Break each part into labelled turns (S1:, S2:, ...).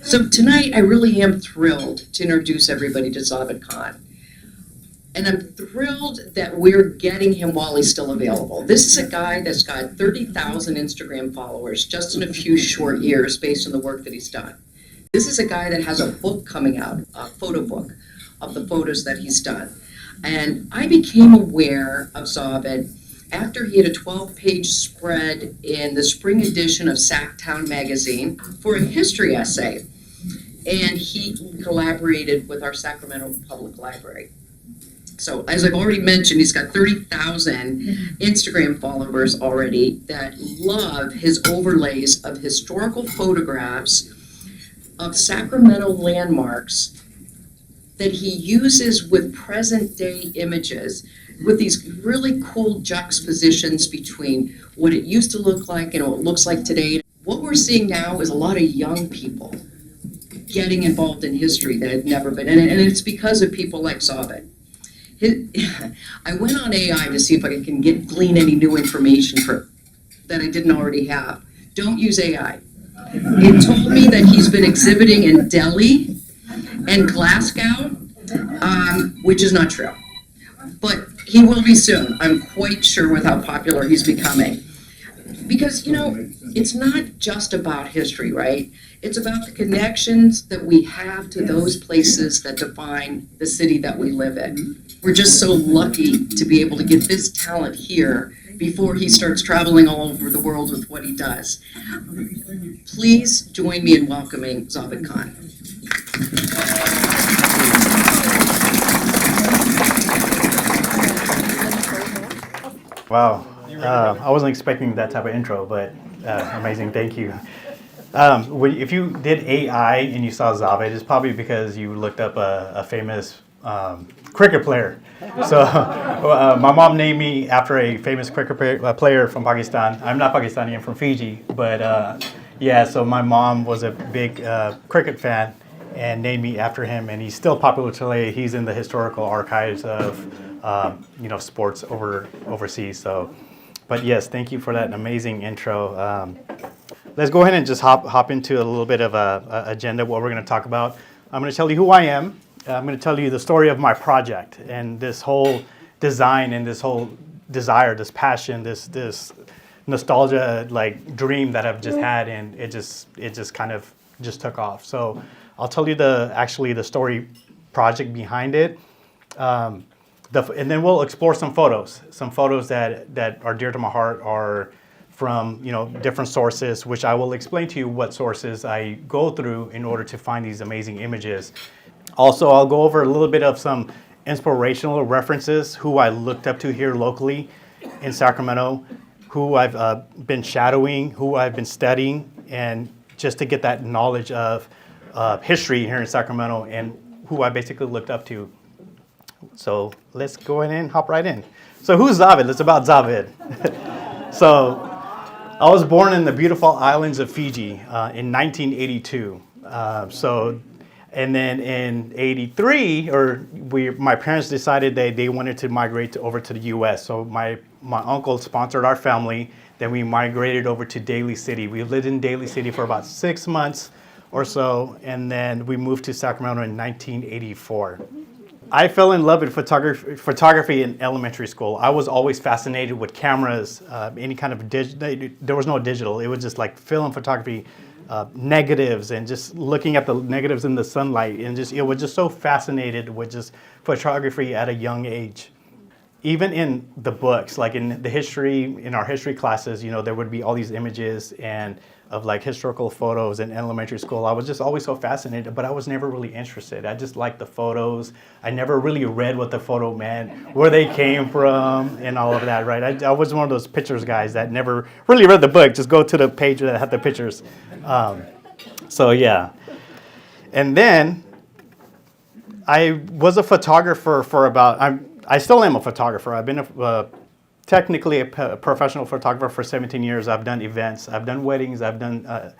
S1: So tonight, I really am thrilled to introduce everybody to Zaved Khan. And I'm thrilled that we're getting him while he's still available. This is a guy that's got 30,000 Instagram followers just in a few short years based on the work that he's done. This is a guy that has a book coming out, a photo book of the photos that he's done. And I became aware of Zaved after he had a 12-page spread in the spring edition of Sacktown magazine for a history essay. And he collaborated with our Sacramento Public Library. So as I've already mentioned, he's got 30,000 Instagram followers already that love his overlays of historical photographs of Sacramento landmarks that he uses with present day images with these really cool juxtapositions between what it used to look like and what it looks like today. What we're seeing now is a lot of young people getting involved in history that have never been, and it's because of people like Zaved. I went on AI to see if I can glean any new information that I didn't already have. Don't use AI. It told me that he's been exhibiting in Delhi and Glasgow, which is not true. But he will be soon. I'm quite sure with how popular he's becoming. Because, it's not just about history, right? It's about the connections that we have to those places that define the city that we live in. We're just so lucky to be able to get this talent here before he starts traveling all over the world with what he does. Please join me in welcoming Zaved Khan.
S2: Wow, I wasn't expecting that type of intro, but amazing, thank you. If you did AI and you saw Zaved, it's probably because you looked up a famous cricket player. So my mom named me after a famous cricket player from Pakistan. I'm not Pakistani, I'm from Fiji, but so my mom was a big cricket fan and named me after him, and he's still popular today. He's in the historical archives of sports overseas. So, but yes, thank you for that amazing intro. Let's go ahead and just hop into a little bit of a agenda, what we're going to talk about. I'm going to tell you who I am. I'm going to tell you the story of my project and this whole design and this whole desire, this passion, this nostalgia like dream that I've just had, and it just kind of just took off. So I'll tell you the story project behind it. And then we'll explore some photos that are dear to my heart, are from different sources, which I will explain to you what sources I go through in order to find these amazing images. Also, I'll go over a little bit of some inspirational references, who I looked up to here locally in Sacramento, who I've been shadowing, who I've been studying, and just to get that knowledge of history here in Sacramento and who I basically looked up to. So let's go ahead and hop right in. So who's Zaved? It's about Zaved. So I was born in the beautiful islands of Fiji in 1982. And then in 83, my parents decided they wanted to migrate over to the U.S. So my uncle sponsored our family. Then we migrated over to Daly City. We lived in Daly City for about 6 months or so, and then we moved to Sacramento in 1984. I fell in love with photography in elementary school. I was always fascinated with cameras, any kind of there was no digital. It was just like film photography, negatives, and just looking at the negatives in the sunlight, and it was just so fascinated with just photography at a young age. Even in the books, like in our history classes, there would be all these images and of like historical photos in elementary school. I was just always so fascinated, but I was never really interested. I just liked the photos. I never really read what the photo meant, where they came from, and all of that, right? I was one of those pictures guys that never really read the book, just go to the page that had the pictures. So yeah. And then I was a photographer for I still am a photographer. I've been technically a professional photographer for 17 years. I've done events, I've done weddings, I've done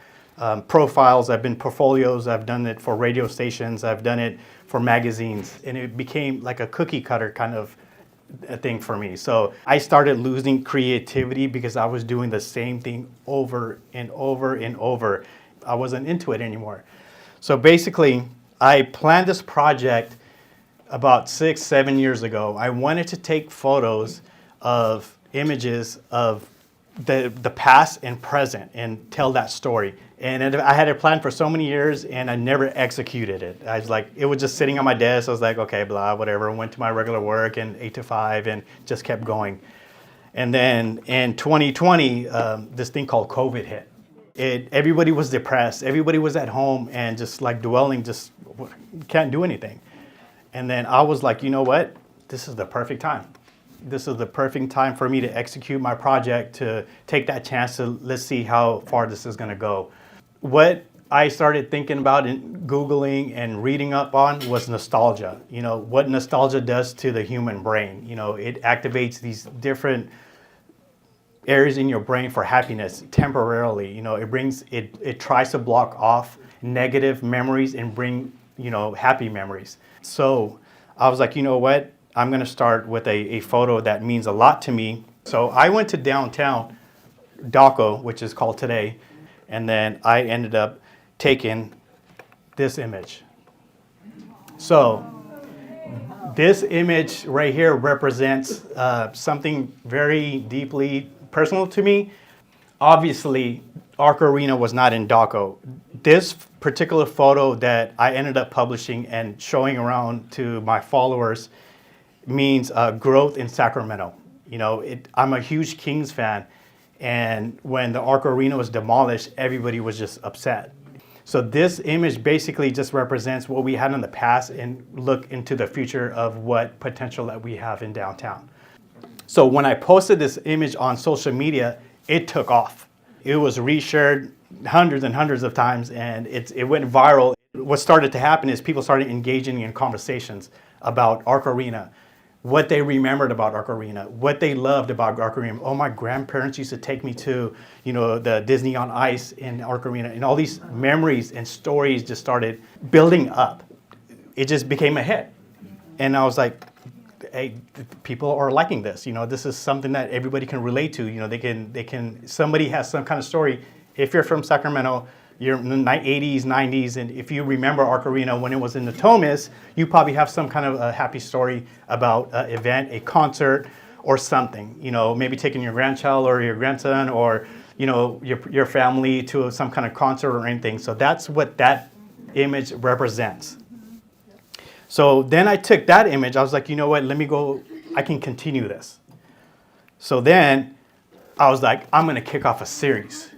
S2: profiles, I've been portfolios, I've done it for radio stations, I've done it for magazines, and it became like a cookie cutter kind of a thing for me. So I started losing creativity because I was doing the same thing over and over and over. I wasn't into it anymore. So basically, I planned this project about 6-7 years ago. I wanted to take photos of images of the past and present and tell that story. And I had it planned for so many years and I never executed it. I was like, it was just sitting on my desk. I was like, okay, blah, whatever. Went to my regular work and 8 to 5 and just kept going. And then in 2020, this thing called COVID hit. Everybody was depressed. Everybody was at home and just like dwelling, just can't do anything. And then I was like, you know what? This is the perfect time. This is the perfect time for me to execute my project, to take that chance to let's see how far this is going to go. What I started thinking about and Googling and reading up on was nostalgia. You know, what nostalgia does to the human brain. You know, it activates these different areas in your brain for happiness temporarily. You know, it tries to block off negative memories and bring, you know, happy memories. So I was like, you know what? I'm going to start with a photo that means a lot to me. So I went to downtown Daco, which is called today, and then I ended up taking this image. So this image right here represents something very deeply personal to me. Obviously, Arc Arena was not in Daco. This particular photo that I ended up publishing and showing around to my followers means growth in Sacramento. You know, I'm a huge Kings fan, and when the Arc Arena was demolished, everybody was just upset. So this image basically just represents what we had in the past and look into the future of what potential that we have in downtown. So when I posted this image on social media, it took off. It was reshared hundreds and hundreds of times, and it went viral. What started to happen is people started engaging in conversations about Arc Arena, what they remembered about Arc Arena, what they loved about Arc Arena. Oh, my grandparents used to take me to, you know, the Disney on Ice in Arc Arena, and all these memories and stories just started building up. It just became a hit. And I was like, hey, people are liking this. You know, this is something that everybody can relate to. You know, somebody has some kind of story. If you're from Sacramento, you're in the 80s, 90s, and if you remember Arc Arena when it was in the Thomas, you probably have some kind of a happy story about an event, a concert, or something. You know, maybe taking your grandchild or your grandson or, you know, your family to some kind of concert or anything. So that's what that image represents. So then I took that image. I was like, you know what? Let me go. I can continue this. So then I was like, I'm going to kick off a series,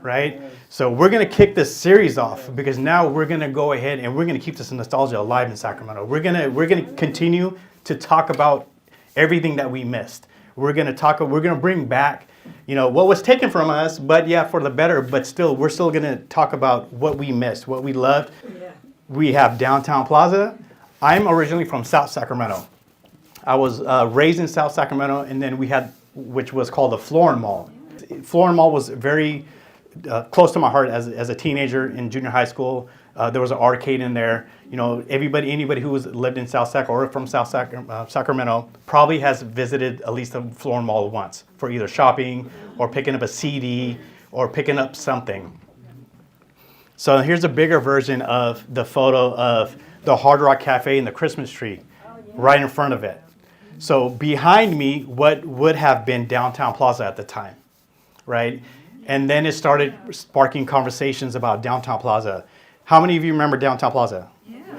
S2: right? So we're going to kick this series off because now we're going to go ahead and we're going to keep this nostalgia alive in Sacramento. We're going to continue to talk about everything that we missed. We're going to bring back, you know, what was taken from us, but yeah, for the better, but still, we're still going to talk about what we missed, what we loved. Yeah. We have Downtown Plaza. I'm originally from South Sacramento. I was raised in South Sacramento, and then we had, which was called the Florin Mall. Florin Mall was very close to my heart as a teenager in junior high school. There was an arcade in there. You know, anybody who lived in South Sac or from South Sacramento probably has visited at least the Florin Mall once for either shopping or picking up a CD or picking up something. So here's a bigger version of the photo of the Hard Rock Cafe and the Christmas tree right in front of it. So behind me, what would have been Downtown Plaza at the time, right? And then it started sparking conversations about Downtown Plaza. How many of you remember Downtown Plaza?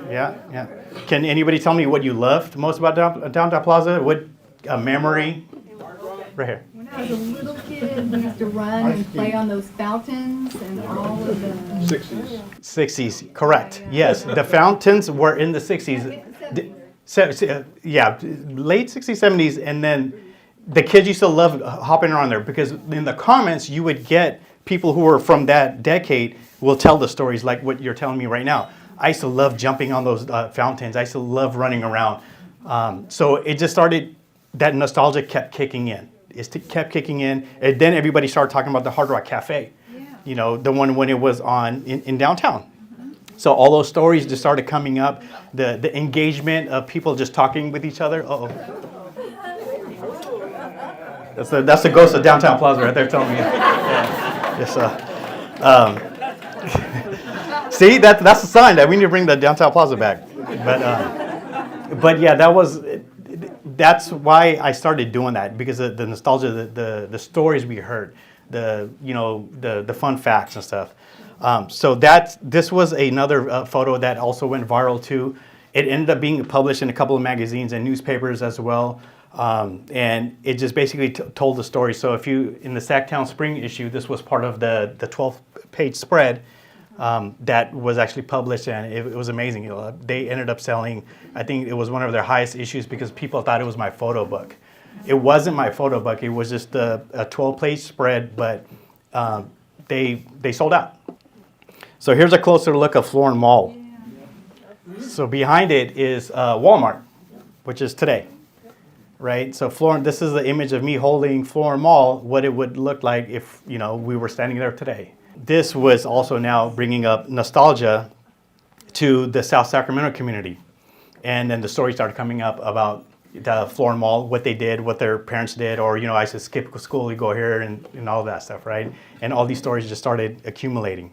S2: Yeah. Can anybody tell me what you loved most about Downtown Plaza? What a memory? Right here.
S3: When I was a little kid, we used to run and play on those fountains and all of the
S4: 60s.
S2: 60s, correct. Yes, the fountains were in the 60s. Yeah, late 60s, 70s, and then the kids used to love hopping around there because in the comments you would get people who were from that decade will tell the stories like what you're telling me right now. I used to love jumping on those fountains. I used to love running around. So it just started, that nostalgia kept kicking in. Kept kicking in, and then everybody started talking about the Hard Rock Cafe. Yeah. You know, the one when it was in downtown. Mm-hmm. So all those stories just started coming up. The engagement of people just talking with each other. Uh-oh. That's the ghost of Downtown Plaza right there telling me. Yeah. Yes, See, that's a sign that we need to bring the downtown plaza back. But yeah, that's why I started doing that, because of the nostalgia, the stories we heard, the fun facts and stuff. So this was another photo that also went viral too. It ended up being published in a couple of magazines and newspapers as well. And it just basically told the story. So if you, in the Sacktown Spring issue, this was part of the 12-page spread that was actually published, and it was amazing. They ended up selling, I think it was one of their highest issues because people thought it was my photo book. It wasn't my photo book. It was just a 12-page spread, but they sold out. So here's a closer look of Florin Mall. So behind it is Walmart, which is today, right? So Florin, this is the image of me holding Florin Mall, what it would look like if we were standing there today. This was also now bringing up nostalgia to the South Sacramento community. And then the story started coming up about the Florin Mall, what they did, what their parents did, or, I used to skip school, you go here, and all that stuff, right? And all these stories just started accumulating.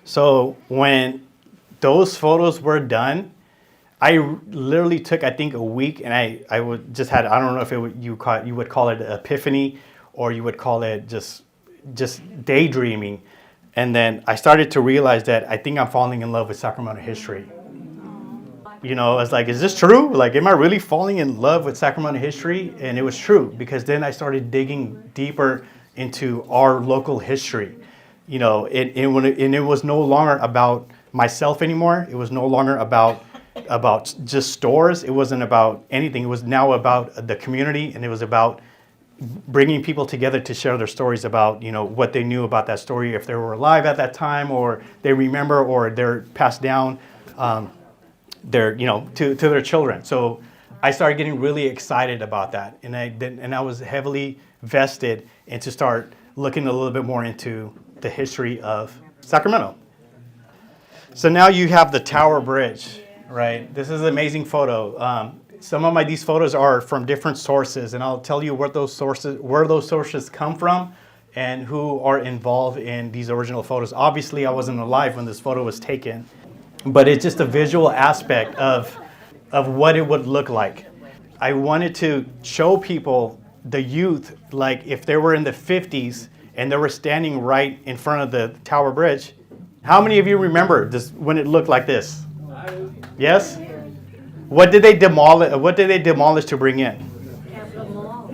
S2: So when those photos were done, I literally took, I think, a week, and I would just had, I don't know if you would call it an epiphany, or you would call it just daydreaming. And then I started to realize that I think I'm falling in love with Sacramento history. I was like, is this true? Like, am I really falling in love with Sacramento history? And it was true, because then I started digging deeper into our local history. And it was no longer about myself anymore. It was no longer about just stores. It wasn't about anything. It was now about the community, and it was about bringing people together to share their stories about, what they knew about that story, if they were alive at that time, or they remember, or they're passed down to their children. So I started getting really excited about that, and I was heavily vested into start looking a little bit more into the history of Sacramento. So now you have the Tower Bridge, right? This is an amazing photo. Some of these photos are from different sources, and I'll tell you where those sources come from and who are involved in these original photos. Obviously, I wasn't alive when this photo was taken, but it's just a visual aspect of what it would look like. I wanted to show people, the youth, like if they were in the 50s and they were standing right in front of the Tower Bridge. How many of you remember this when it looked like this? Yes? What did they demolish to bring in?
S3: Capitol.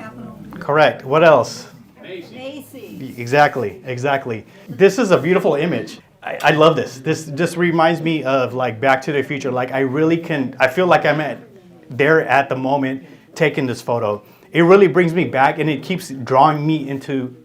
S2: Correct. What else?
S3: Macy's.
S2: Exactly. This is a beautiful image. I love this. This just reminds me of like Back to the Future. Like I feel like I'm there at the moment taking this photo. It really brings me back, and it keeps drawing me into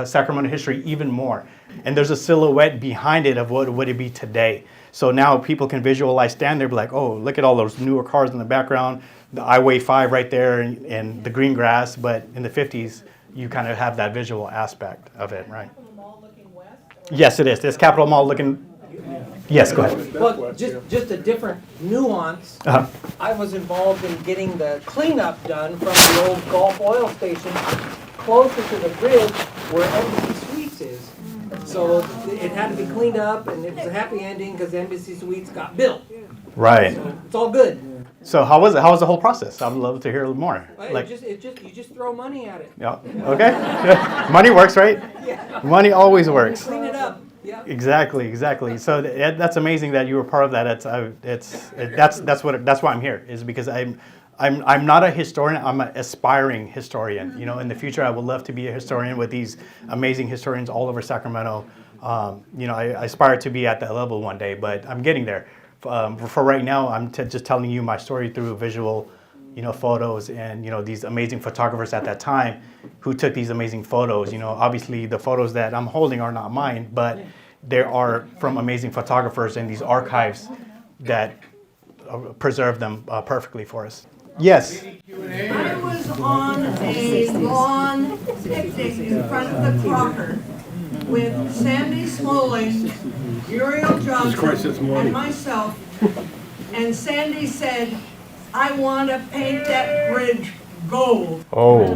S2: Sacramento history even more. And there's a silhouette behind it of what would it be today. So now people can visualize, stand there, be like, oh, look at all those newer cars in the background, the Highway 5 right there, and the green grass. But in the 50s, you kind of have that visual aspect of it, right?
S4: Capitol Mall looking west?
S2: Yes, it is. There's Capitol Mall looking. Yes, go ahead.
S4: Well, just a different nuance.
S2: Uh-huh.
S4: I was involved in getting the cleanup done from the old Gulf oil station closer to the bridge where Embassy Suites is. So it had to be cleaned up, and it was a happy ending because Embassy Suites got built.
S2: Right.
S4: So it's all good.
S2: So how was it? How was the whole process? I'd love to hear a little more.
S4: Well, you just throw money at it.
S2: Yeah. Okay. Money works, right?
S4: Yeah.
S2: Money always works.
S4: Clean it up. Yeah.
S2: Exactly. So that's amazing that you were part of that. That's why I'm here, is because I'm not a historian. I'm an aspiring historian. In the future, I would love to be a historian with these amazing historians all over Sacramento. I aspire to be at that level one day, but I'm getting there. For right now, I'm just telling you my story through visual, photos, and these amazing photographers at that time who took these amazing photos. Obviously the photos that I'm holding are not mine, but they are from amazing photographers in these archives that preserve them perfectly for us. Yes.
S5: I was on a lawn picnic in front of the Crocker with Sandy Smalling, Uriel Johnson, and myself. And Sandy said, I want to paint that bridge gold.
S2: Oh.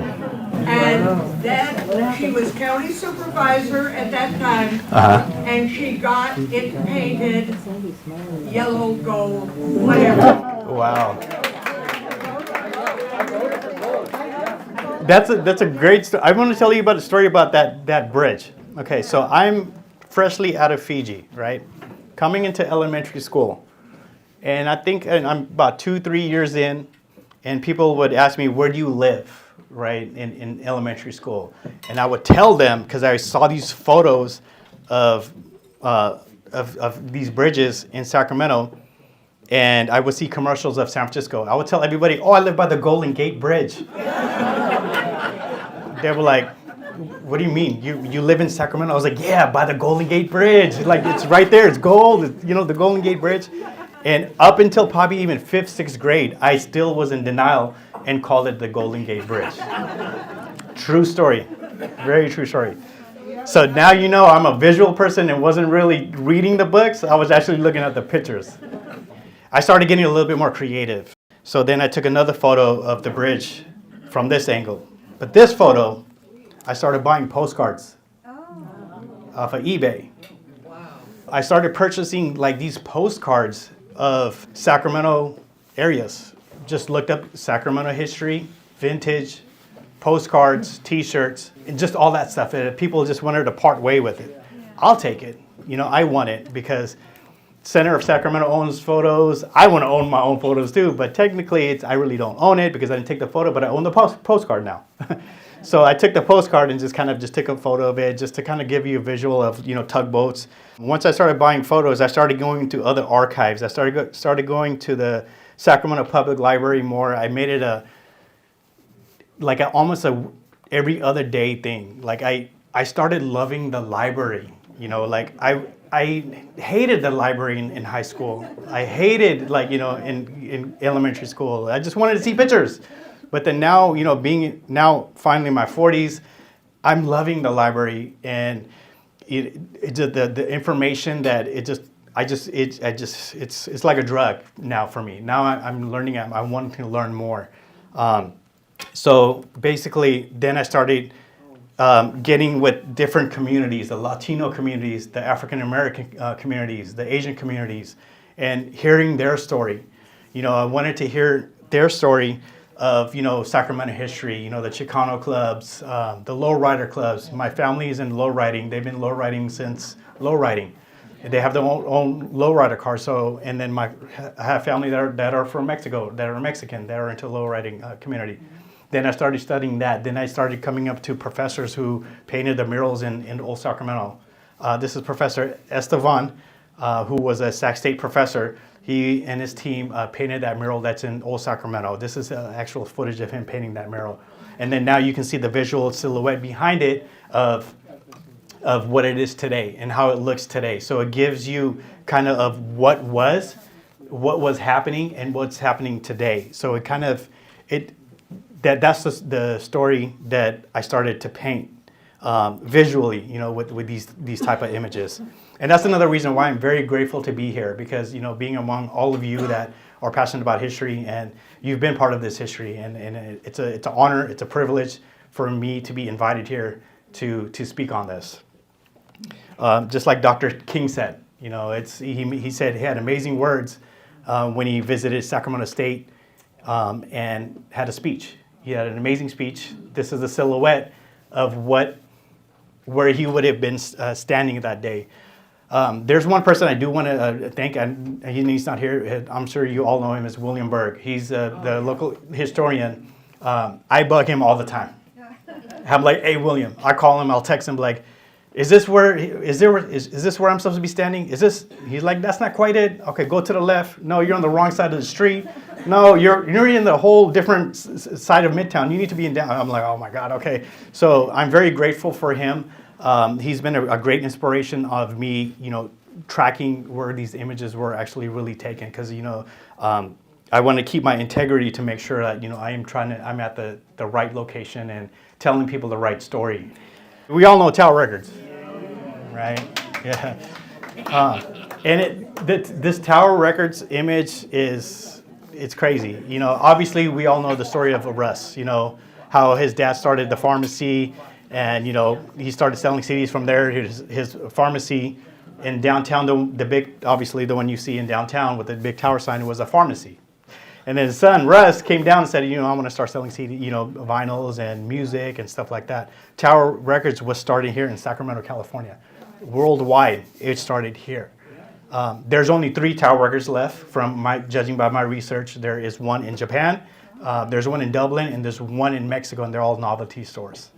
S5: And that, she was county supervisor at that time, and she got it painted yellow, gold, whatever.
S2: Wow. That's a great story. I want to tell you about a story about that bridge. Okay, so I'm freshly out of Fiji, right? Coming into elementary school. And I think I'm about 2-3 years in, and people would ask me, where do you live, right, in elementary school? And I would tell them, because I saw these photos of these bridges in Sacramento, and I would see commercials of San Francisco. I would tell everybody, oh, I live by the Golden Gate Bridge. They were like, what do you mean? You live in Sacramento? I was like, yeah, by the Golden Gate Bridge. Like, it's right there. It's gold. It's, the Golden Gate Bridge. And up until probably even 5th, 6th grade, I still was in denial and called it the Golden Gate Bridge. True story. Very true story. So now I'm a visual person and wasn't really reading the books. I was actually looking at the pictures. I started getting a little bit more creative. So then I took another photo of the bridge from this angle. But this photo, I started buying postcards off of eBay. Wow. I started purchasing like these postcards of Sacramento areas. Just looked up Sacramento history, vintage, postcards, T-shirts, and just all that stuff. And people just wanted to part way with it. I'll take it. I want it because Center of Sacramento owns photos. I want to own my own photos too, but technically I really don't own it because I didn't take the photo, but I own the postcard now. So I took the postcard and just took a photo of it just to kind of give you a visual of, tugboats. Once I started buying photos, I started going to other archives. I started going to the Sacramento Public Library more. I made it almost every other day thing. Like I started loving the library, I hated the library in high school. I hated in elementary school. I just wanted to see pictures. But then now, being finally in my 40s, I'm loving the library and the information that it's like a drug now for me. Now I'm learning. I want to learn more. So basically, then I started getting with different communities, the Latino communities, the African American communities, the Asian communities, and hearing their story. I wanted to hear their story of, Sacramento history, the Chicano clubs, the lowrider clubs. My family is in lowriding. They've been lowriding since lowriding. They have their own lowrider car. So, and then I have family that are from Mexico, that are Mexican, that are into lowriding community. Then I started studying that. Then I started coming up to professors who painted the murals in Old Sacramento. This is Professor Estevan, who was a Sac State professor. He and his team painted that mural that's in Old Sacramento. This is actual footage of him painting that mural. And then now you can see the visual silhouette behind it of what it is today and how it looks today. So it gives you kind of what was happening and what's happening today. So that's the story that I started to paint visually, with these type of images. And that's another reason why I'm very grateful to be here, because, being among all of you that are passionate about history and you've been part of this history, and it's an honor, it's a privilege for me to be invited here to speak on this. Just like Dr. King said, he said he had amazing words when he visited Sacramento State and had a speech. He had an amazing speech. This is a silhouette of where he would have been standing that day. There's one person I do want to thank, and he's not here. I'm sure you all know him as William Berg. He's the local historian. I bug him all the time. I'm like, hey, William. I call him. I'll text him like, is this where I'm supposed to be standing? He's like, that's not quite it. Okay, go to the left. No, you're on the wrong side of the street. No, you're in the whole different side of Midtown. You need to be in down. I'm like, oh my God, okay. So I'm very grateful for him. He's been a great inspiration of me, tracking where these images were actually really taken. Because, I want to keep my integrity to make sure that, I'm at the right location and telling people the right story. We all know Tower Records, right? Yeah. And this Tower Records image it's crazy. Obviously we all know the story of Russ. how his dad started the pharmacy, and he started selling CDs from there. His pharmacy in downtown, the big, obviously the one you see in downtown with the big tower sign, was a pharmacy. And then his son Russ came down and said, I'm going to start selling CD, vinyls and music and stuff like that. Tower Records was starting here in Sacramento, California. Worldwide, it started here. There's only 3 Tower Records left judging by my research. There is one in Japan, there's one in Dublin, and there's one in Mexico, and they're all novelty stores.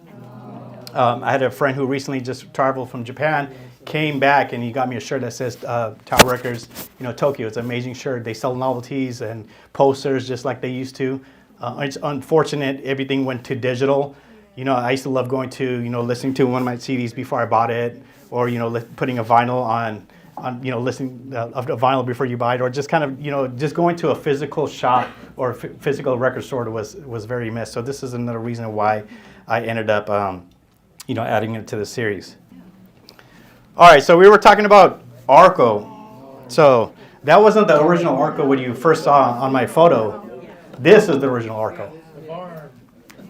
S2: I had a friend who recently just traveled from Japan, came back, and he got me a shirt that says Tower Records, Tokyo. It's an amazing shirt. They sell novelties and posters just like they used to. It's unfortunate everything went to digital. I used to love going to, listening to one of my CDs before I bought it, or, putting a vinyl on listening of a vinyl before you buy it, or just kind of, just going to a physical shop or physical record store was very missed. So this is another reason why I ended up, adding it to the series. All right, so we were talking about Arco. So that wasn't the original Arco when you first saw on my photo. This is the original Arco.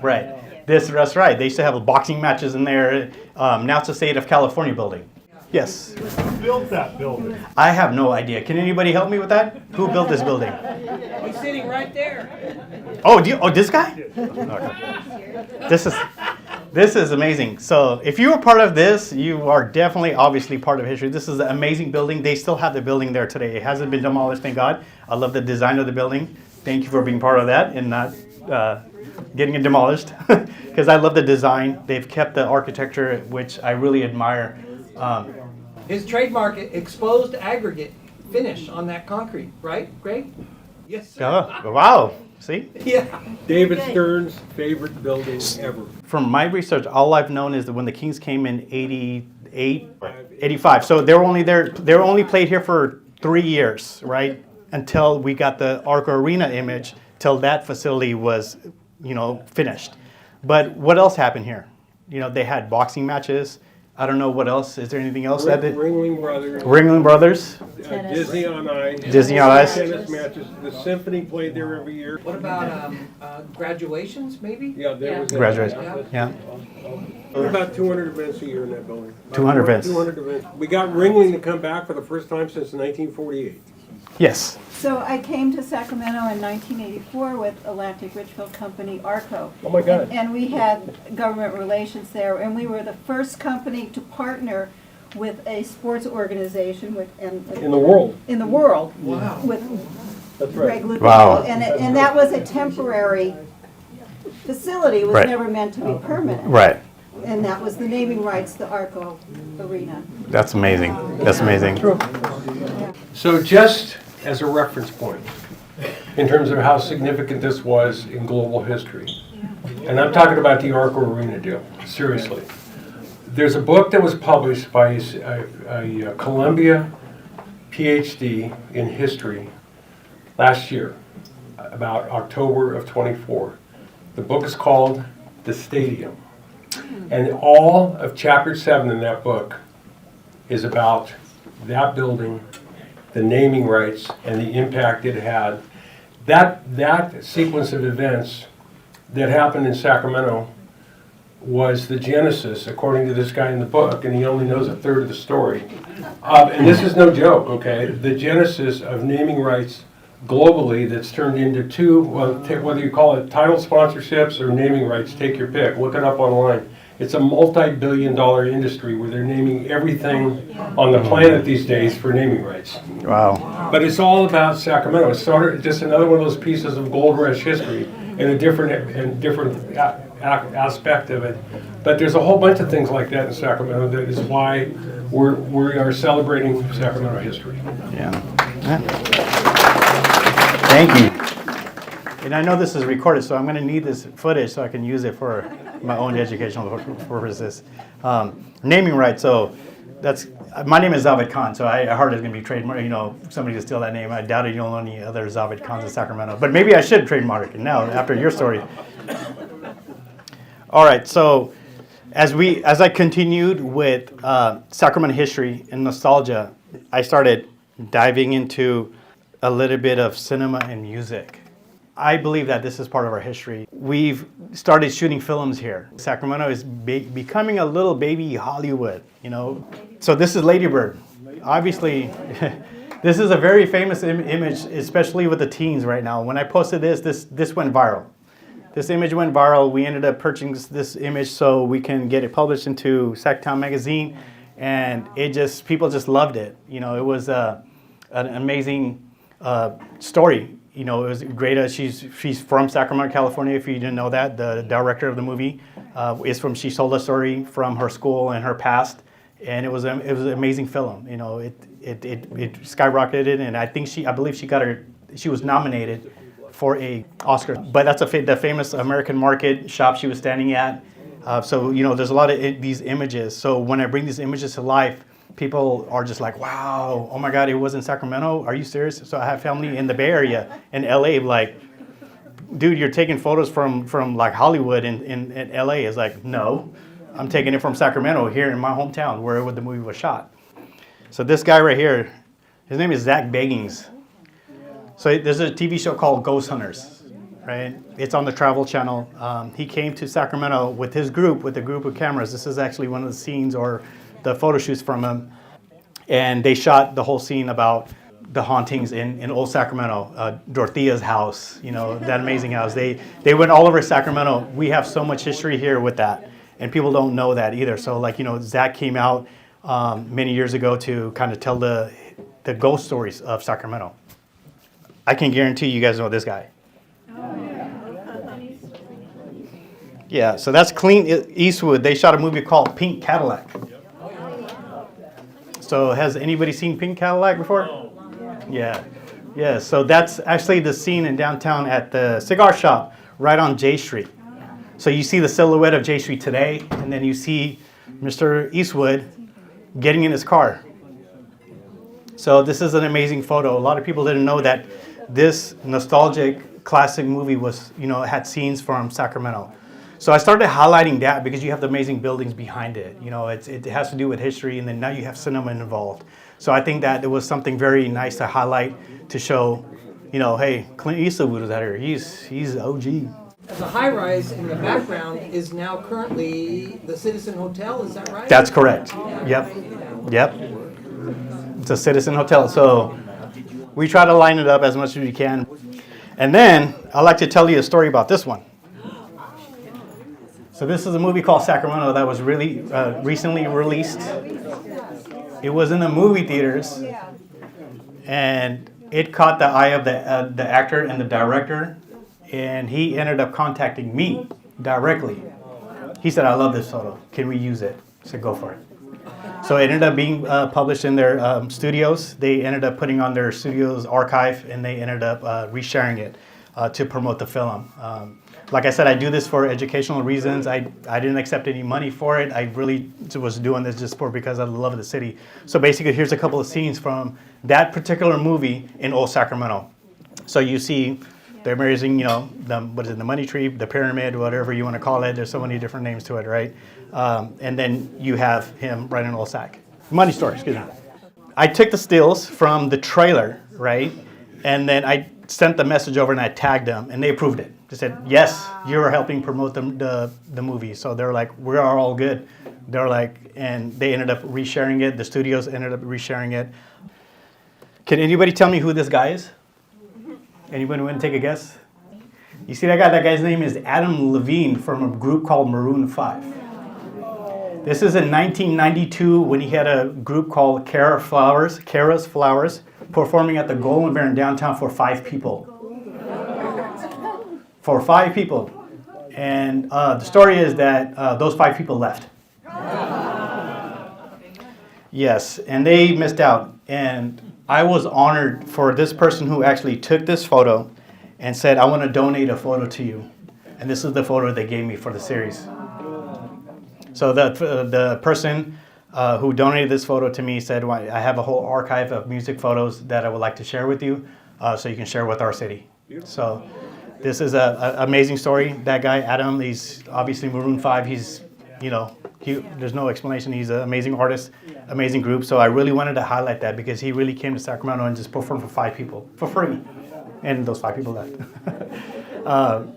S2: Right. That's right. They used to have boxing matches in there. Now it's a State of California building. Yes.
S6: Who built that building?
S2: I have no idea. Can anybody help me with that? Who built this building?
S4: He's sitting right there.
S2: Oh, this guy? Okay. This is amazing. So if you were part of this, you are definitely, obviously, part of history. This is an amazing building. They still have the building there today. It hasn't been demolished, thank God. I love the design of the building. Thank you for being part of that and not getting it demolished, because I love the design. They've kept the architecture, which I really admire.
S4: His trademark, exposed aggregate finish on that concrete, right, Greg? Yes, sir.
S2: Oh, wow. See?
S4: Yeah.
S6: David Stern's favorite building ever.
S2: From my research, all I've known is that when the Kings came in 88, 85. So they were only played here for 3 years, right? Until we got the Arco Arena image, till that facility was, finished. But what else happened here? They had boxing matches. I don't know what else. Is there anything else?
S6: Ringling Brothers.
S2: Ringling Brothers.
S6: Disney on Ice.
S2: Disney on Ice.
S6: Tennis matches. The Symphony played there every year.
S4: What about graduations, maybe?
S6: Yeah, there was
S2: Graduation. Yeah.
S6: about 200 events a year in that building.
S2: 200 events.
S6: 200 events. We got Ringling to come back for the first time since 1948.
S2: Yes.
S7: So I came to Sacramento in 1984 with Atlantic Richfield Company, ARCO.
S6: Oh my God.
S7: And we had government relations there, and we were the first company to partner with a sports organization
S6: In the world.
S7: in the world.
S4: Wow.
S7: With
S6: That's
S7: Greg
S6: right.
S7: Lucas.
S2: Wow.
S7: And that was a temporary facility. It was
S2: Right.
S7: never meant to be permanent.
S2: Right.
S7: And that was the naming rights to ARCO Arena.
S2: That's amazing. That's amazing.
S6: So just as a reference point, in terms of how significant this was in global history, and I'm talking about the Arco Arena deal, seriously. There's a book that was published by a Columbia PhD in history last year, about October of 24. The book is called The Stadium. And all of chapter 7 in that book is about that building, the naming rights, and the impact it had. That sequence of events that happened in Sacramento was the genesis, according to this guy in the book, and he only knows a third of the story. And this is no joke, okay? The genesis of naming rights globally that's turned into two, well, whether you call it title sponsorships or naming rights, take your pick. Look it up online. It's a multi-billion-dollar industry where they're naming everything on the planet these days for naming rights.
S2: Wow.
S6: But it's all about Sacramento. It's sort of just another one of those pieces of gold rush history in a different aspect of it. But there's a whole bunch of things like that in Sacramento. That is why we are celebrating Sacramento history.
S2: Yeah. Thank you. And I know this is recorded, so I'm going to need this footage so I can use it for my own educational purposes. Naming rights. So my name is Zaved Khan, so I heard it's going to be trademark. Somebody to steal that name. I doubt it. You'll know any other Zaved Khans in Sacramento. But maybe I should trademark it now after your story. All right. So as I continued with Sacramento history and nostalgia, I started diving into a little bit of cinema and music. I believe that this is part of our history. We've started shooting films here. Sacramento is becoming a little baby Hollywood, you know. So this is Lady Bird. Obviously, this is a very famous image, especially with the teens right now. When I posted this went viral. This image went viral. We ended up purchasing this image so we can get it published into Sacktown magazine, and people just loved it. You know, it was an amazing story. You know, it was great. She's from Sacramento, California. If you didn't know that, the director of the movie she told a story from her school and her past, and it was an amazing film. You know, it skyrocketed, and I believe she was nominated for a Oscar. But that's the famous American Market shop she was standing at. So you know, there's a lot of these images. So when I bring these images to life, people are just like, wow, oh my God, it was in Sacramento? Are you serious? So I have family in the Bay Area, in LA, like, dude, you're taking photos from like Hollywood in LA. It's like, no, I'm taking it from Sacramento here in my hometown where the movie was shot. So this guy right here, his name is Zach Bagans. So there's a TV show called Ghost Hunters, right? It's on the Travel Channel. He came to Sacramento with a group of cameras. This is actually one of the scenes or the photo shoots from him, and they shot the whole scene about the hauntings in old Sacramento, Dorothea's house, you know, that amazing house. They went all over Sacramento. We have so much history here with that, and people don't know that either. So like, you know, Zach came out many years ago to kind of tell the ghost stories of Sacramento. I can guarantee you guys know this guy. Yeah, so that's Clint Eastwood. They shot a movie called Pink Cadillac. So has anybody seen Pink Cadillac before? Yeah. Yeah, so that's actually the scene in downtown at the cigar shop right on J Street. So you see the silhouette of J Street today, and then you see Mr. Eastwood getting in his car. So this is an amazing photo. A lot of people didn't know that this nostalgic classic movie was, you know, had scenes from Sacramento. So I started highlighting that because you have the amazing buildings behind it. You know, it has to do with history, and then now you have cinema involved. So I think that it was something very nice to highlight to show, you know, hey, Clint Eastwood was out here. He's OG.
S4: The high-rise in the background is now currently the Citizen Hotel, is that right?
S2: That's correct. Yep. It's a Citizen Hotel. So we try to line it up as much as we can. And then I'd like to tell you a story about this one. So this is a movie called Sacramento that was really recently released. It was in the movie theaters, and it caught the eye of the actor and the director, and he ended up contacting me directly. He said, I love this photo. Can we use it? I said, go for it. So it ended up being published in their studios. They ended up putting on their studio's archive, and they ended up resharing it to promote the film. Like I said, I do this for educational reasons. I didn't accept any money for it. I really was doing this just because of the love of the city. So basically, here's a couple of scenes from that particular movie in old Sacramento. So you see the amazing, you know, the money tree, the pyramid, whatever you want to call it. There's so many different names to it, right? And then you have him right in old Sac. Money store, excuse me. I took the stills from the trailer, right? And then I sent the message over and I tagged them, and they approved it. They said, yes, you're helping promote the movie. So they're like, we are all good. They're like, and they ended up resharing it. The studios ended up resharing it. Can anybody tell me who this guy is? Anybody want to take a guess? You see that guy? That guy's name is Adam Levine from a group called Maroon 5. This is in 1992 when he had a group called Kara's Flowers, performing at the Golden Bear in downtown for 5 people. For 5 people. And the story is that those 5 people left. Yes, and they missed out. And I was honored for this person who actually took this photo and said, I want to donate a photo to you. And this is the photo they gave me for the series. So the person who donated this photo to me said, well, I have a whole archive of music photos that I would like to share with you so you can share with our city. So this is an amazing story. That guy, Adam, he's obviously Maroon 5. He's, you know, there's no explanation. He's an amazing artist, amazing group. So I really wanted to highlight that because he really came to Sacramento and just performed for 5 people for free. and those 5 people left.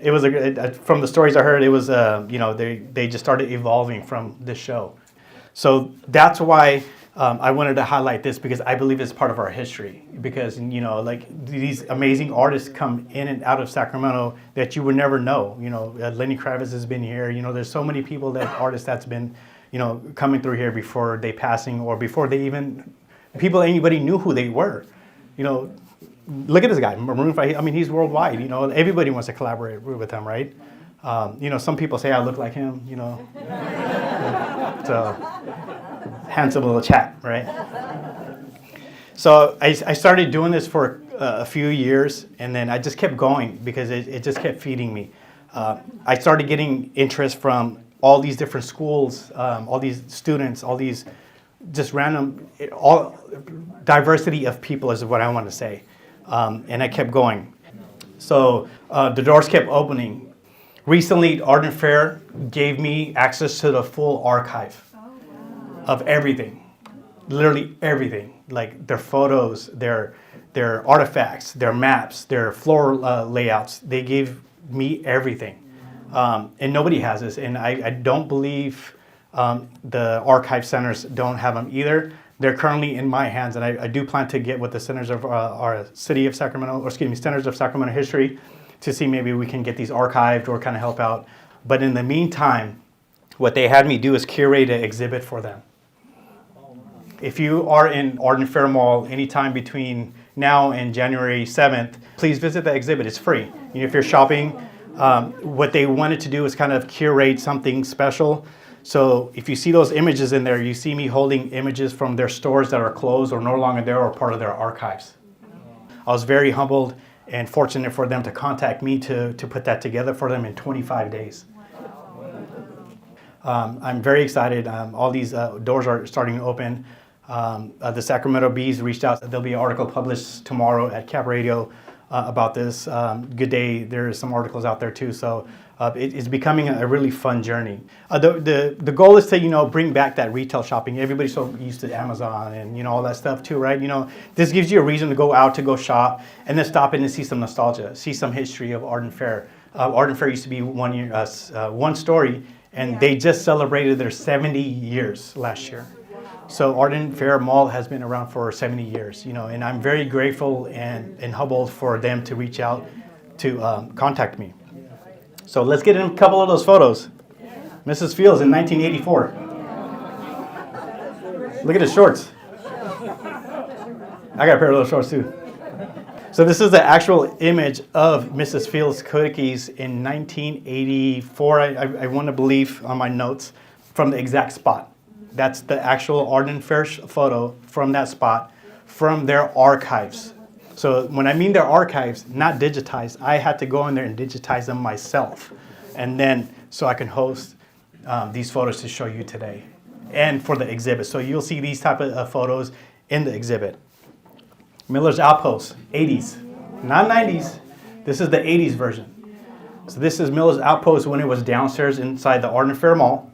S2: It was from the stories I heard, it was they just started evolving from this show. So that's why I wanted to highlight this, because I believe it's part of our history. Because like these amazing artists come in and out of Sacramento that you would never know. Lenny Kravitz has been here. There's so many people artists that's been coming through here before they passing, or before they even anybody knew who they were. Look at this guy, Maroon 5. I mean, he's worldwide. Everybody wants to collaborate with him, right? Some people say I look like him. So handsome little chap, right? So I started doing this for a few years, and then I just kept going because it just kept feeding me. I started getting interest from all these different schools, all these students, all these just random, all diversity of people is what I want to say. And I kept going. So the doors kept opening. Recently, Art and Fair gave me access to the full archive of everything, literally everything, like their photos, their artifacts, their maps, their floor layouts. They gave me everything. And nobody has this. And I don't believe the archive centers don't have them either. They're currently in my hands, and I do plan to get with the Centers of our City of Sacramento, or excuse me, Centers of Sacramento History, to see maybe we can get these archived or kind of help out. But in the meantime, what they had me do is curate an exhibit for them. If you are in Art and Fair Mall anytime between now and January 7th, please visit the exhibit. It's free. If you're shopping, what they wanted to do is kind of curate something special. So if you see those images in there, you see me holding images from their stores that are closed or no longer there or part of their archives. I was very humbled and fortunate for them to contact me to put that together for them in 25 days. I'm very excited. All these doors are starting to open. The Sacramento Bees reached out. There'll be an article published tomorrow at Cap Radio about this. Good Day, there's some articles out there too. So it's becoming a really fun journey. The goal is to bring back that retail shopping. Everybody's so used to Amazon and all that stuff too, right? This gives you a reason to go out, to go shop, and then stop in and see some nostalgia, see some history of Art and Fair. Art and Fair used to be one story, and they just celebrated their 70 years last year. So Art and Fair Mall has been around for 70 years, and I'm very grateful and humbled for them to reach out to contact me. So let's get in a couple of those photos. Mrs. Fields in 1984. Look at his shorts. I got a pair of those shorts too. So this is the actual image of Mrs. Fields' cookies in 1984. I want to believe on my notes, from the exact spot. That's the actual Art and Fair photo from that spot, from their archives. So when I mean their archives, not digitized, I had to go in there and digitize them myself. And then, so I can host these photos to show you today. And for the exhibit. So you'll see these type of photos in the exhibit. Miller's Outpost, 80s, not 90s. This is the 80s version. So this is Miller's Outpost when it was downstairs inside the Art and Fair Mall,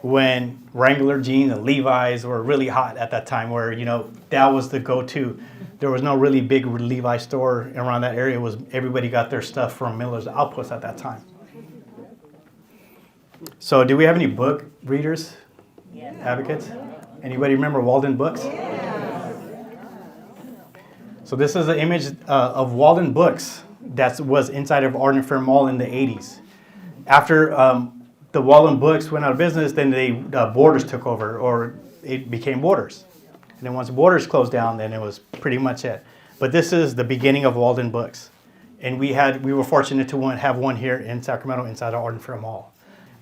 S2: when Wrangler jeans and Levi's were really hot at that time, where that was the go-to. There was no really big Levi's store around that area. Everybody got their stuff from Miller's Outpost at that time. So do we have any book readers? Yeah. Advocates? Anybody remember Walden Books? Yeah. So this is an image of Walden Books that was inside of Art and Fair Mall in the 80s. After the Walden Books went out of business, then Borders took over, or it became Borders. And then once Borders closed down, then it was pretty much it. But this is the beginning of Walden Books. And we were fortunate to have one here in Sacramento inside our Art and Fair Mall.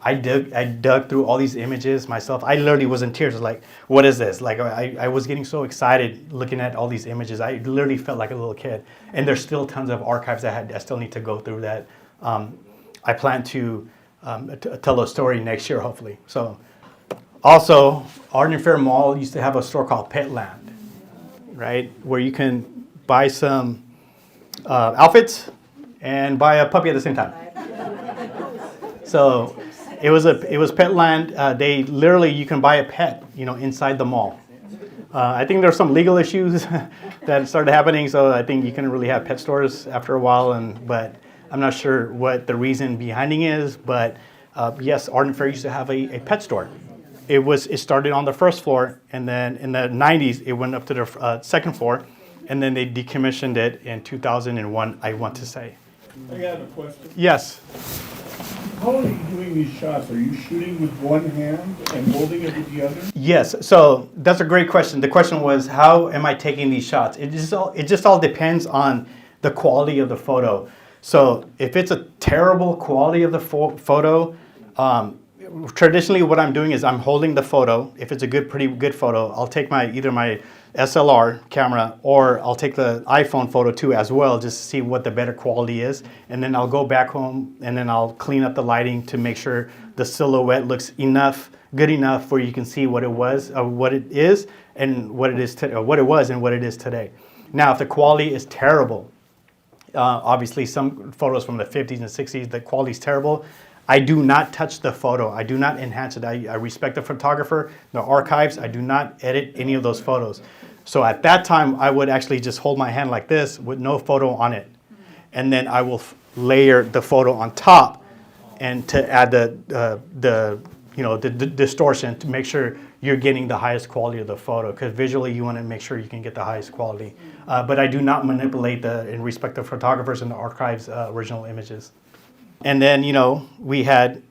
S2: I dug through all these images myself. I literally was in tears. Like, what is this? Like, I was getting so excited looking at all these images. I literally felt like a little kid. And there's still tons of archives I still need to go through that. I plan to tell a story next year, hopefully. So, also, Art and Fair Mall used to have a store called Petland, right? Where you can buy some outfits and buy a puppy at the same time. So it was Petland. They literally, you can buy a pet, inside the mall. I think there's some legal issues that started happening, so I think you couldn't really have pet stores after a while. But I'm not sure what the reason behind it is. But yes, Arden Fair used to have a pet store. It started on the first floor, and then in the 90s it went up to the second floor, and then they decommissioned it in 2001. I want to say.
S8: I got a question.
S2: Yes.
S8: How are you doing these shots? Are you shooting with one hand and holding it with the other?
S2: Yes, so that's a great question. The question was, how am I taking these shots? It just all depends on the quality of the photo. So if it's a terrible quality of the photo, traditionally what I'm doing is I'm holding the photo. If it's a pretty good photo, I'll take either my SLR camera, or I'll take the iPhone photo too as well, just to see what the better quality is. And then I'll go back home and then I'll clean up the lighting to make sure the silhouette looks good enough where you can see what it was, what it is, and what it is what it was and what it is today. Now, if the quality is terrible, obviously some photos from the 50s and 60s, the quality is terrible. I do not touch the photo. I do not enhance it. I respect the photographer, the archives. I do not edit any of those photos. So at that time, I would actually just hold my hand like this with no photo on it. And then I will layer the photo on top and to add the distortion to make sure you're getting the highest quality of the photo, because visually you want to make sure you can get the highest quality. But I do not manipulate and respect the photographers and the archives' original images. And then, we had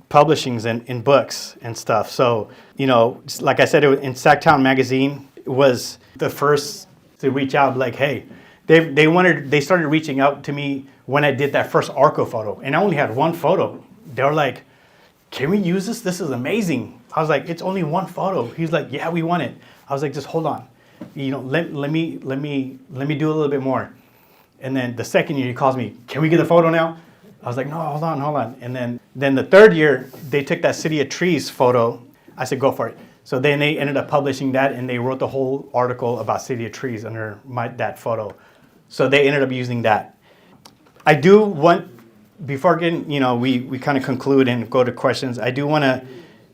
S2: publishings in books and stuff. So, like I said, in Sacktown magazine was the first to reach out, like, hey, they started reaching out to me when I did that first Arco photo. And I only had one photo. They were like, can we use this? This is amazing. I was like, it's only one photo. He's like, yeah, we want it. I was like, just hold on. Let me do a little bit more. And then the second year he calls me, can we get a photo now? I was like, no, hold on. And then the third year, they took that City of Trees photo. I said, go for it. So then they ended up publishing that, and they wrote the whole article about City of Trees under that photo. So they ended up using that. I do want, before getting, we kind of conclude and go to questions, I do want to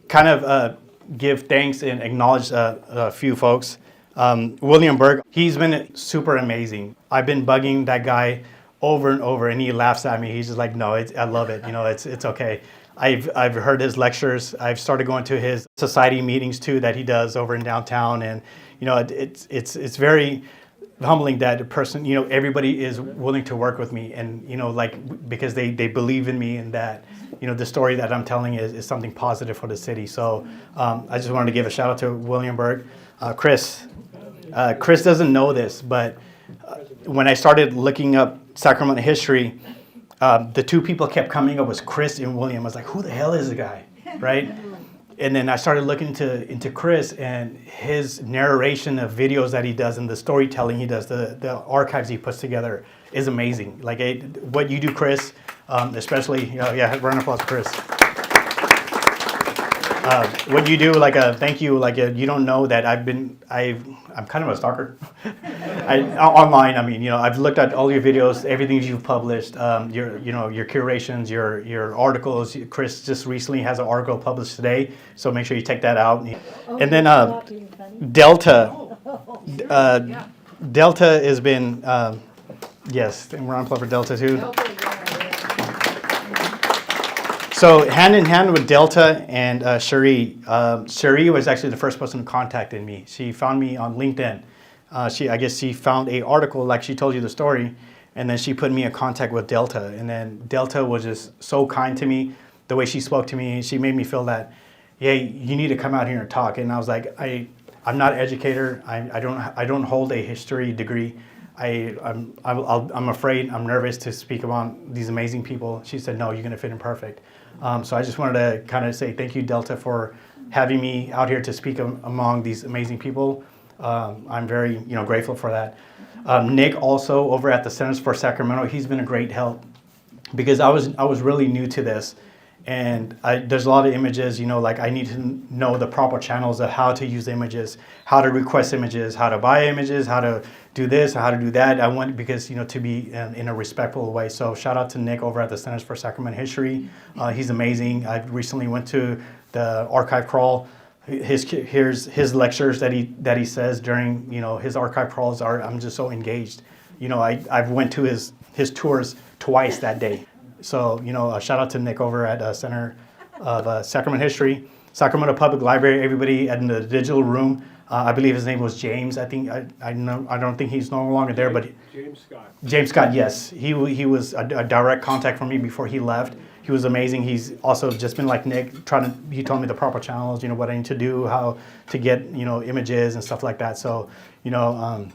S2: kind of give thanks and acknowledge a few folks. William Berg, he's been super amazing. I've been bugging that guy over and over, and he laughs at me. He's just like, no, I love it. It's okay. I've heard his lectures. I've started going to his society meetings too that he does over in downtown, and it's very humbling that a person, everybody is willing to work with me, and because they believe in me, and that the story that I'm telling is something positive for the city. So I just wanted to give a shout out to William Berg. Chris doesn't know this, but when I started looking up Sacramento history, the two people kept coming up was Chris and William. I was like, who the hell is the guy, right? And then I started looking into Chris, and his narration of videos that he does and the storytelling he does, the archives he puts together is amazing. Like what you do, Chris, especially, round of applause for Chris. What you do, thank you, you don't know that I'm kind of a stalker. Online, I've looked at all your videos, everything you've published, your curations, your articles. Chris just recently has an article published today, so make sure you check that out. And then Delta. Delta has been, yes, and we're on for Delta too. So hand in hand with Delta and Cherie, Cherie was actually the first person who contacted me. She found me on LinkedIn. I guess she found an article, like she told you the story, and then she put me in contact with Delta. And then Delta was just so kind to me, the way she spoke to me. She made me feel that, yeah, you need to come out here and talk. And I was like, I'm not an educator. I don't hold a history degree. I'm afraid, I'm nervous to speak about these amazing people. She said, no, you're going to fit in perfect. So I just wanted to kind of say thank you, Delta, for having me out here to speak among these amazing people. I'm very grateful for that. Nick, also over at the Centers for Sacramento, he's been a great help, because I was really new to this. And there's a lot of images, I need to know the proper channels of how to use images, how to request images, how to buy images, how to do this, how to do that. I want, because, to be in a respectful way. So shout out to Nick over at the Centers for Sacramento History. He's amazing. I recently went to the archive crawl Here's his lectures that he says during, you know, his archive crawls are, I'm just so engaged. You know, I've went to his tours twice that day. So, you know, a shout out to Nick over at Center of Sacramento History, Sacramento Public Library, everybody in the digital room. I believe his name was James. I think I don't think he's no longer there, but
S6: James Scott.
S2: James Scott, yes, he was a direct contact for me before he left. He was amazing. He's also just been like Nick, he told me the proper channels, you know, what I need to do, how to get, you know, images and stuff like that. So, you know,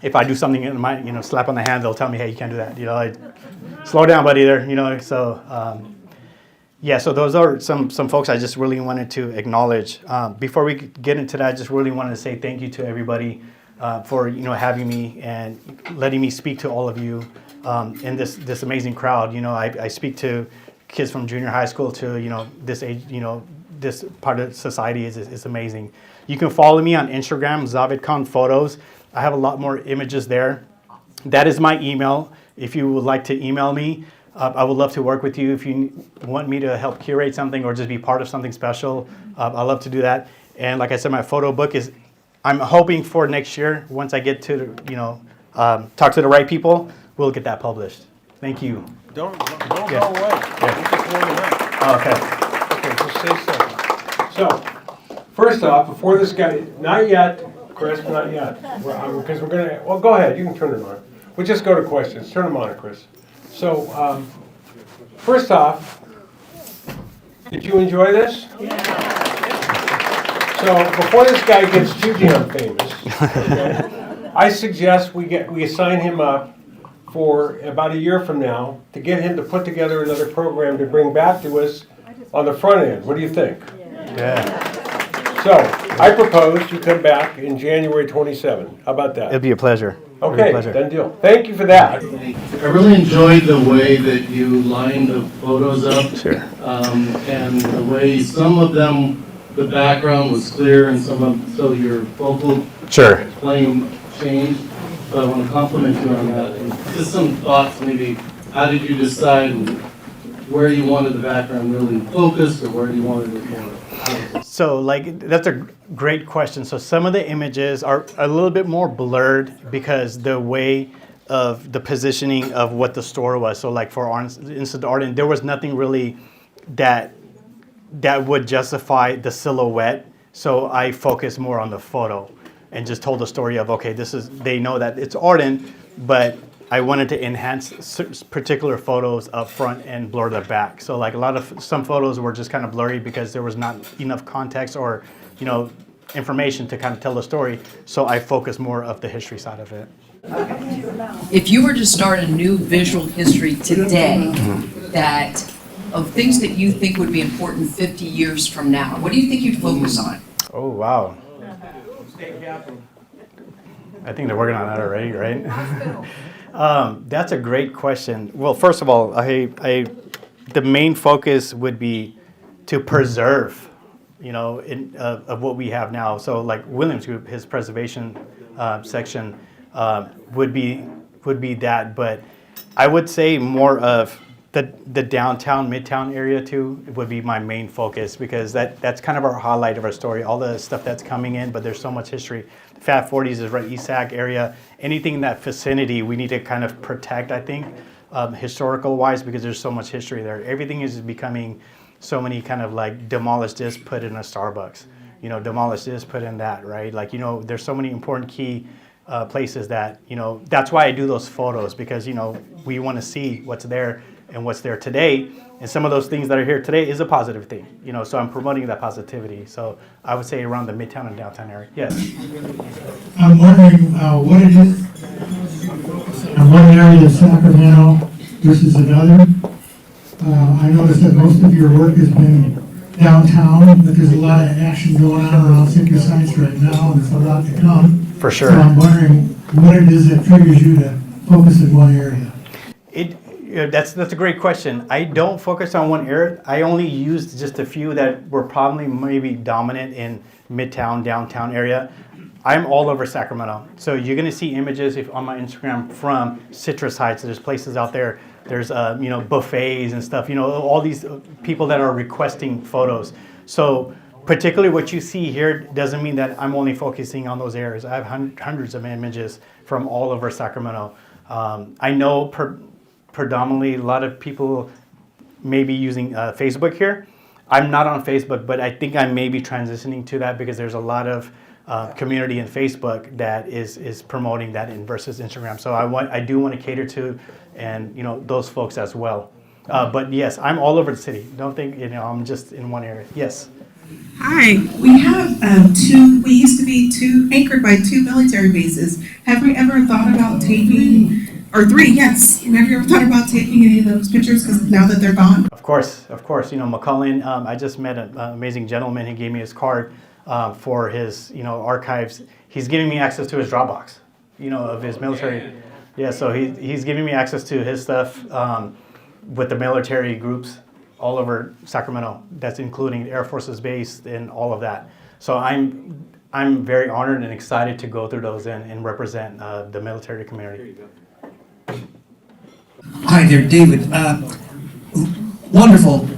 S2: if I do something in my, you know, slap on the hand, they'll tell me, hey, you can't do that. You know, slow down, buddy, there, you know. So, yeah, so those are some folks I just really wanted to acknowledge. Before we get into that, I just really wanted to say thank you to everybody for, you know, having me and letting me speak to all of you in this amazing crowd. You know, I speak to kids from junior high school to, you know, this age, you know, this part of society is amazing. You can follow me on Instagram, Zaved Photos. I have a lot more images there. That is my email. If you would like to email me, I would love to work with you. If you want me to help curate something or just be part of something special, I love to do that. And like I said, my photo book is, I'm hoping for next year, once I get to, you know, talk to the right people, we'll get that published. Thank you.
S6: Don't
S2: Yeah.
S6: go away.
S2: Yeah.
S6: You just went away.
S2: Oh, okay.
S6: Okay, just say something. So, first off, before this guy, not yet, Chris, not yet. Because we're gonna, well, go ahead, you can turn it on. We'll just go to questions. Turn them on, Chris. So, first off, did you enjoy this? So, before this guy gets too damn famous, okay, I suggest we assign him up for about a year from now to get him to put together another program to bring back to us on the front end. What do you think?
S2: Yeah.
S6: So, I propose you come back in January 27. How about that?
S2: It'd be a pleasure. It'd be a
S6: Okay,
S2: pleasure.
S6: done deal. Thank you for that.
S9: I really enjoyed the way that you lined the photos up.
S2: Sure.
S9: And the way some of them, the background was clear and some of, so your focal
S2: Sure.
S9: plane changed. So I want to compliment you on that. And just some thoughts, maybe, how did you decide where you wanted the background really focused or where you wanted it more?
S2: So, like, that's a great question. So some of the images are a little bit more blurred because the way of the positioning of what the store was. So, like, for Instant Arden, there was nothing really that would justify the silhouette. So I focused more on the photo and just told the story of, okay, they know that it's Arden, but I wanted to enhance particular photos up front and blur the back. So like some photos were just kind of blurry because there was not enough context or, you know, information to kind of tell the story. So I focused more of the history side of it.
S10: If you were to start a new visual history today, that of things that you think would be important 50 years from now, what do you think you'd focus on?
S2: Oh, wow. I think they're working on that already, right? That's a great question. Well, first of all, the main focus would be to preserve, you know, of what we have now. So, like Williams Group, his preservation section would be that. But I would say more of the downtown, midtown area too would be my main focus because that's kind of our highlight of our story. All the stuff that's coming in, but there's so much history. The Fat 40s is right East Sac area. Anything in that vicinity, we need to kind of protect, I think, historical wise, because there's so much history there. Everything is becoming so many kind of like demolish this, put in a Starbucks. You know, demolish this, put in that, right? Like, you know, there's so many important key places that, you know, that's why I do those photos because, you know, we want to see what's there and what's there today. And some of those things that are here today is a positive thing, you know, so I'm promoting that positivity. So I would say around the midtown and downtown area. Yes.
S11: I'm wondering what it is in one area of Sacramento versus another. I noticed that most of your work has been downtown, but there's a lot of action going on around Sacred Sites right now, and there's a lot to come.
S2: For sure.
S11: So I'm wondering what it is that triggers you to focus in one area.
S2: That's a great question. I don't focus on one area. I only used just a few that were probably maybe dominant in midtown, downtown area. I'm all over Sacramento. So you're going to see images on my Instagram from Citrus Heights. There's places out there. There's, you know, buffets and stuff, you know, all these people that are requesting photos. So particularly what you see here doesn't mean that I'm only focusing on those areas. I have hundreds of images from all over Sacramento. I know predominantly a lot of people may be using Facebook here. I'm not on Facebook, but I think I may be transitioning to that because there's a lot of community in Facebook that is promoting that versus Instagram. So I do want to cater to those folks as well. But yes, I'm all over the city. Don't think I'm just in one area. Yes.
S12: Hi, we have we used to be anchored by 2 military bases. Have we ever thought about taking, or 3, yes. Have you ever thought about taking any of those pictures because now that they're gone?
S2: Of course. McCullen, I just met an amazing gentleman. He gave me his card for his, archives. He's giving me access to his Dropbox, of his military. Yeah, so he's giving me access to his stuff with the military groups all over Sacramento. That's including the Air Force's base and all of that. So I'm very honored and excited to go through those and represent the military community.
S13: Hi there, David. Wonderful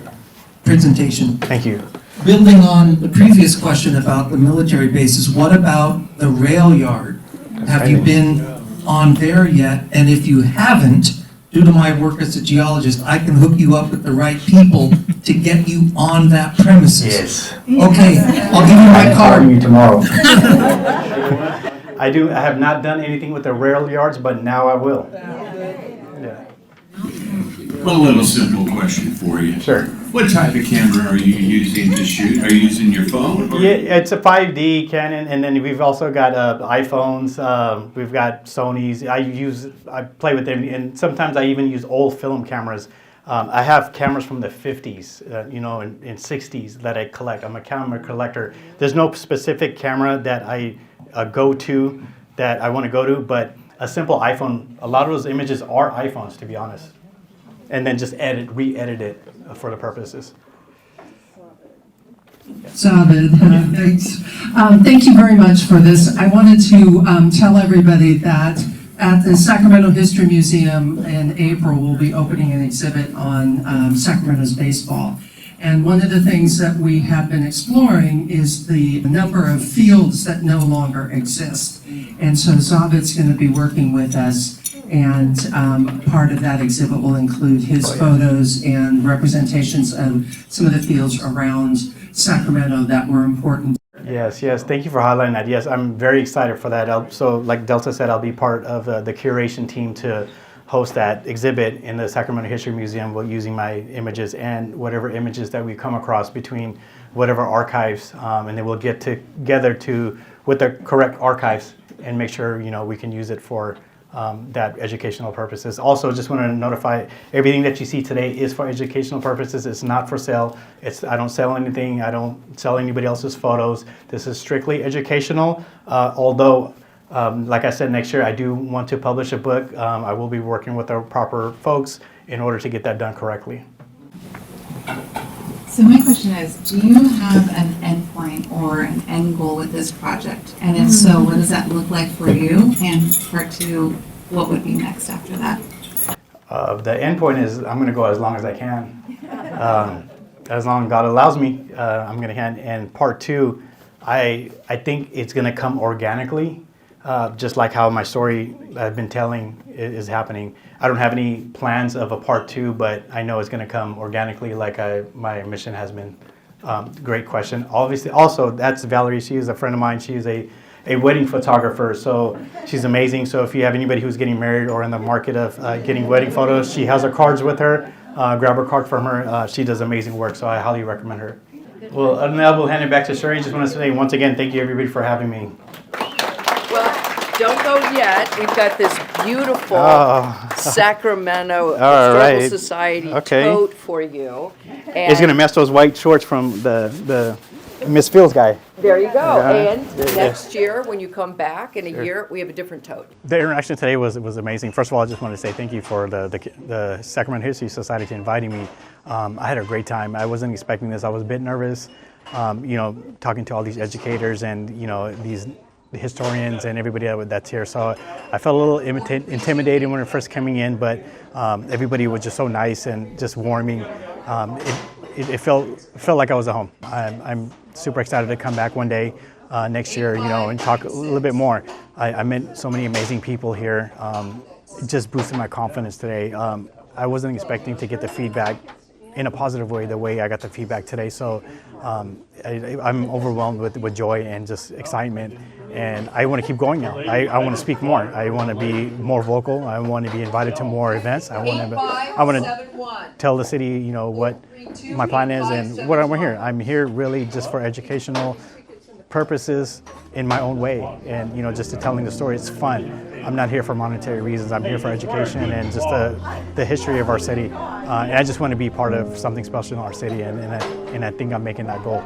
S13: presentation.
S2: Thank you.
S13: Building on the previous question about the military bases, what about the rail yard? Have you been on there yet? And if you haven't, due to my work as a geologist, I can hook you up with the right people to get you on that premises.
S2: Yes.
S13: Okay, I'll give you my card.
S2: You tomorrow. I have not done anything with the rail yards, but now I will. Yeah.
S14: Well, a little simple question for you.
S2: Sure.
S14: What type of camera are you using to shoot? Are you using your phone? Or?
S2: Yeah, it's a 5D Canon, and then we've also got iPhones. We've got Sonys. I play with them, and sometimes I even use old film cameras. I have cameras from the 50s, and 60s that I collect. I'm a camera collector. There's no specific camera that I go to that I want to go to, but a simple iPhone. A lot of those images are iPhones, to be honest, and then just re-edit it for the purposes.
S15: Zaved, thanks. Thank you very much for this. I wanted to tell everybody that at the Sacramento History Museum in April, we'll be opening an exhibit on Sacramento's baseball. And one of the things that we have been exploring is the number of fields that no longer exist. And so Zaved's going to be working with us, and part of that exhibit will include his photos and representations of some of the fields around Sacramento that were important.
S2: Yes. Thank you for highlighting that. Yes, I'm very excited for that. So like Delta said, I'll be part of the curation team to host that exhibit in the Sacramento History Museum using my images and whatever images that we come across between whatever archives, and then we'll get together with the correct archives and make sure we can use it for that educational purposes. Also, just want to notify everything that you see today is for educational purposes. It's not for sale. I don't sell anything. I don't sell anybody else's photos. This is strictly educational. Although, like I said, next year I do want to publish a book. I will be working with the proper folks in order to get that done correctly.
S16: So my question is, do you have an endpoint or an end goal with this project? And if so, what does that look like for you? And part 2, what would be next after that?
S2: The end point is I'm going to go as long as I can. As long as God allows me, I'm going to hand. And part 2, I think it's going to come organically, just like how my story I've been telling is happening. I don't have any plans of a part 2, but I know it's going to come organically like my mission has been. Great question. Obviously, also, that's Valerie. She is a friend of mine. She is a wedding photographer, so she's amazing. So if you have anybody who's getting married or in the market of getting wedding photos, she has her cards with her. Grab her card from her. She does amazing work, so I highly recommend her. Well, now we'll hand it back to Sherry. Just want to say once again, thank you everybody for having me.
S17: Don't go yet. We've got this beautiful Sacramento Historical Society tote for you. And
S2: it's going to match those white shorts from the Miss Fields guy.
S17: There you go. And next year, when you come back in a year, we have a different tote.
S2: The interaction today was amazing. First of all, I just want to say thank you for the Sacramento History Society inviting me. I had a great time. I wasn't expecting this. I was a bit nervous, talking to all these educators and, these historians and everybody that's here. So I felt a little intimidated when I first coming in, but everybody was just so nice and just warming. it felt like I was at home. I'm super excited to come back one day next year, and talk a little bit more. I met so many amazing people here. It just boosted my confidence today. I wasn't expecting to get the feedback in a positive way, the way I got the feedback today. So I'm overwhelmed with joy and just excitement. And I want to keep going now. I want to speak more. I want to be more vocal. I want to be invited to more events. I want to tell the city, what my plan is and what I'm here. I'm here really just for educational purposes in my own way, and just to telling the story. It's fun. I'm not here for monetary reasons. I'm here for education and just the history of our city. And I just want to be part of something special in our city, and I think I'm making that goal.